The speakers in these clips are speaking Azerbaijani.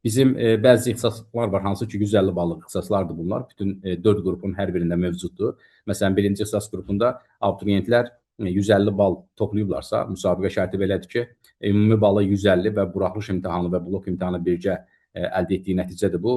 Bizim bəzi ixtisaslar var, hansı ki 150 ballıq ixtisaslardır bunlar. Bütün 4 qrupun hər birində mövcuddur. Məsələn, birinci ixtisas qrupunda abituriyentlər 150 bal toplayıblarsa, müsabiqə şərti belədir ki, ümumi balı 150 və buraxılış imtahanı və blok imtahanı birgə əldə etdiyi nəticədir bu.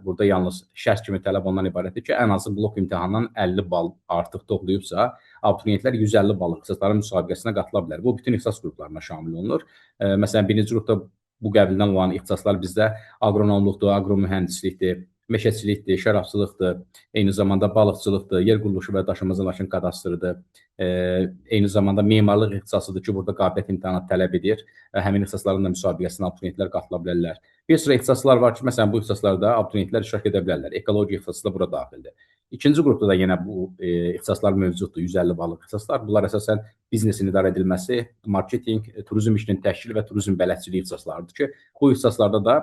Burada yalnız şərt kimi tələb ondan ibarətdir ki, ən azı blok imtahandan 50 bal artıq toplayıbsa, abituriyentlər 150 ballıq ixtisasların müsabiqəsinə qatıla bilər. Bu, bütün ixtisas qruplarına şamil olunur. Məsələn, birinci qrupda bu qəbildən olan ixtisaslar bizdə aqronomluqdur, aqromühəndislikdir, meşəçilikdir, şərabçılıqdır, eyni zamanda balıqçılıqdır, yer quruluşu və daşınmaz kadastrıdır. Eyni zamanda memarlıq ixtisasıdır ki, burada qabiliyyət imtahanı tələb edir. Həmin ixtisasların da müsabiqəsinə abituriyentlər qatıla bilərlər. Bir sıra ixtisaslar var ki, məsələn, bu ixtisaslarda abituriyentlər iştirak edə bilərlər. Ekologiya ixtisası da bura daxildir. İkinci qrupda da yenə bu ixtisaslar mövcuddur, 150 ballıq ixtisaslar. Bunlar əsasən biznesin idarə edilməsi, marketinq, turizm işinin təşkili və turizm bələdçiliyi ixtisaslarıdır ki, bu ixtisaslarda da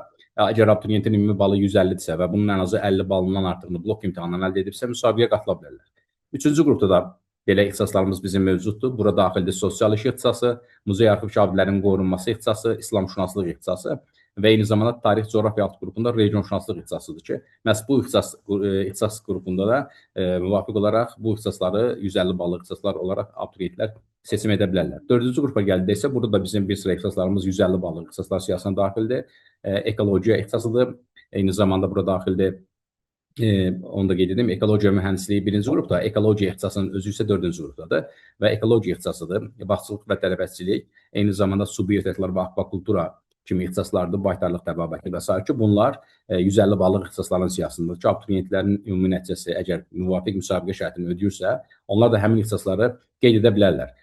əgər abituriyentin ümumi balı 150-dirsə və bunun ən azı 50 balından artığını blok imtahanından əldə edibsə, müsabiqəyə qatıla bilərlər. Üçüncü qrupda da belə ixtisaslarımız bizim mövcuddur. Bura daxildir sosial iş ixtisası, muzey arxiv şahidlərinin qorunması ixtisası, İslamşünaslıq ixtisası və eyni zamanda tarix coğrafiya alt qrupunda regionşünaslıq ixtisasıdır ki, məhz bu ixtisas qrupunda da müvafiq olaraq bu ixtisasları 150 ballıq ixtisaslar olaraq abituriyentlər seçim edə bilərlər. Dördüncü qrupa gəldikdə isə burada da bizim bir sıra ixtisaslarımız 150 ballıq ixtisaslar siyahısına daxildir. Ekologiya ixtisasıdır, eyni zamanda bura daxildir. Onu da qeyd edim, ekologiya mühəndisliyi birinci qrupda, ekologiya ixtisasının özü isə dördüncü qrupdadır və ekologiya ixtisasıdır, bağçılıq və tərəvəzçilik, eyni zamanda su biotexniklər və akvakultura kimi ixtisaslardır, baytarlıq təbabətli və s. ki, bunlar 150 ballıq ixtisasların siyahısındadır ki, abituriyentlərin ümumi nəticəsi əgər müvafiq müsabiqə şərtini ödəyirsə, onlar da həmin ixtisasları qeyd edə bilərlər.